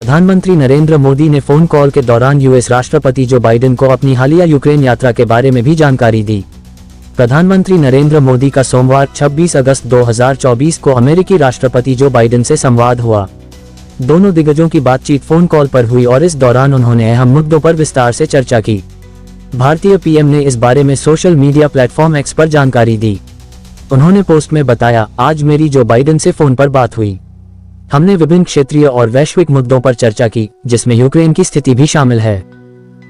प्रधानमंत्री नरेंद्र मोदी ने phone call के दौरान यूएस राष्ट्रपति जो बाइडेन को अपनी हालिया यूक्रेन यात्रा के बारे में भी जानकारी दी। प्रधानमंत्री नरेंद्र मोदी का सोमवार 26 अगस्त 2024 को अमेरिकी राष्ट्रपति जो बाइडेन से संवाद हुआ। दोनों दिग्गजों की बातचीत फोन कॉल पर हुई और इस दौरान उन्होंने अहम मुद्दों पर विस्तार से चर्चा की। भारतीय पीएम ने इस बारे में सोशल मीडिया प्लेटफॉर्म एक्स पर जानकारी दी। उन्होंने पोस्ट में बताया, आज मेरी जो बाइडेन से फोन पर बात हुई। हमने विभिन्न क्षेत्रीय और वैश्विक मुद्दों पर चर्चा की, जिसमें यूक्रेन की स्थिति भी शामिल है।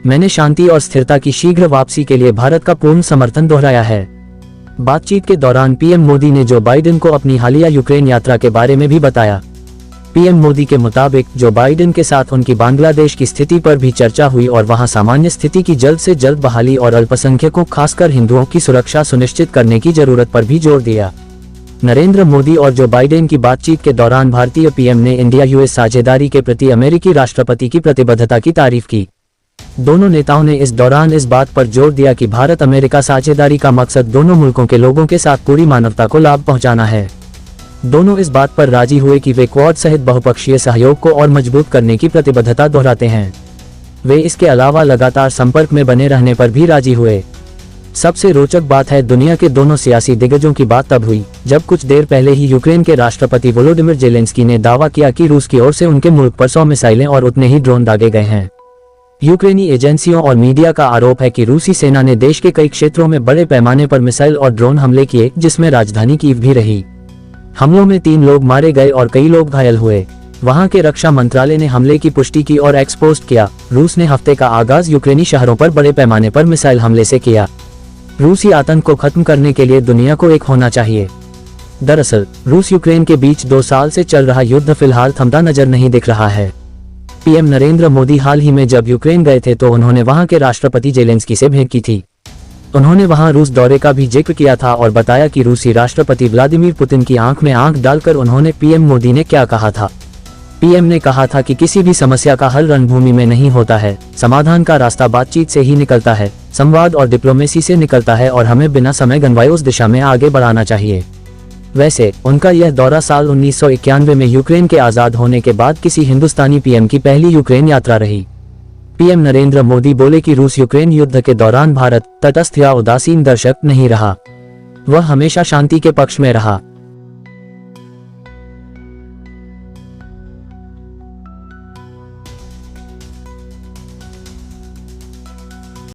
मैंने शांति और स्थिरता की शीघ्र वापसी के लिए भारत का पूर्ण समर्थन दोहराया है। बातचीत के दौरान पीएम मोदी ने जो बाइडेन को अपनी हालिया यूक्रेन यात्रा के बारे में भी बताया। पीएम मोदी के मुताबिक जो बाइडेन के साथ उनकी बांग्लादेश की स्थिति पर भी चर्चा हुई और वहां सामान्य स्थिति की जल्द से जल्द बहाली और अल्पसंख्यकों खासकर हिंदुओं की सुरक्षा सुनिश्चित करने की जरूरत पर भी जोर दिया। नरेंद्र मोदी और जो बाइडेन की बातचीत के दौरान भारतीय पीएम ने इंडिया यूएस साझेदारी के प्रति अमेरिकी राष्ट्रपति की प्रतिबद्धता की तारीफ की। दोनों नेताओं ने इस दौरान इस बात पर जोर दिया कि भारत अमेरिका साझेदारी का मकसद दोनों मुल्कों के लोगों के साथ पूरी मानवता को लाभ पहुंचाना है। दोनों इस बात पर राजी हुए कि वे क्वाड सहित बहुपक्षीय सहयोग को और मजबूत करने की प्रतिबद्धता दोहराते हैं। वे इसके अलावा लगातार संपर्क में बने रहने पर भी राजी हुए। सबसे रोचक बात है, दुनिया के दोनों सियासी दिग्गजों की बात तब हुई जब कुछ देर पहले ही यूक्रेन के राष्ट्रपति वोलोडिमिर जेलेंस्की ने दावा किया कि रूस की ओर से उनके मुल्क पर 100 मिसाइलें और उतने ही ड्रोन दागे गए हैं। यूक्रेनी एजेंसियों और मीडिया का आरोप है कि रूसी सेना ने देश के कई क्षेत्रों में बड़े पैमाने पर मिसाइल और ड्रोन हमले किए, जिसमें राजधानी कीव भी रही। हमलों में 3 लोग मारे गए और कई लोग घायल हुए। वहां के रक्षा मंत्रालय ने हमले की पुष्टि की और एक्सपोज किया। रूस ने हफ्ते का आगाज यूक्रेनी शहरों पर बड़े पैमाने पर मिसाइल हमले से किया। रूसी आतंक को खत्म करने के लिए दुनिया को एक होना चाहिए। दरअसल रूस यूक्रेन के बीच 2 साल से चल रहा युद्ध फिलहाल थमता नजर नहीं दिख रहा है। पीएम नरेंद्र मोदी हाल ही में जब यूक्रेन गए थे तो उन्होंने वहां के राष्ट्रपति जेलेंस्की से भेंट की थी। उन्होंने वहां रूस दौरे का भी जिक्र किया था और बताया कि रूसी राष्ट्रपति व्लादिमीर पुतिन की आंख में आंख डालकर उन्होंने पीएम मोदी ने क्या कहा था। पीएम ने कहा था कि किसी भी समस्या का हल रणभूमि में नहीं होता है, समाधान का रास्ता बातचीत से ही निकलता है, संवाद और डिप्लोमेसी से निकलता है और हमें बिना समय गंवाए उस दिशा में आगे बढ़ाना चाहिए। वैसे उनका यह दौरा साल 1991 में यूक्रेन के आजाद होने के बाद किसी हिंदुस्तानी पीएम की पहली यूक्रेन यात्रा रही। पीएम नरेंद्र मोदी बोले कि रूस यूक्रेन युद्ध के दौरान भारत तटस्थ या उदासीन दर्शक नहीं रहा, वह हमेशा शांति के पक्ष में रहा।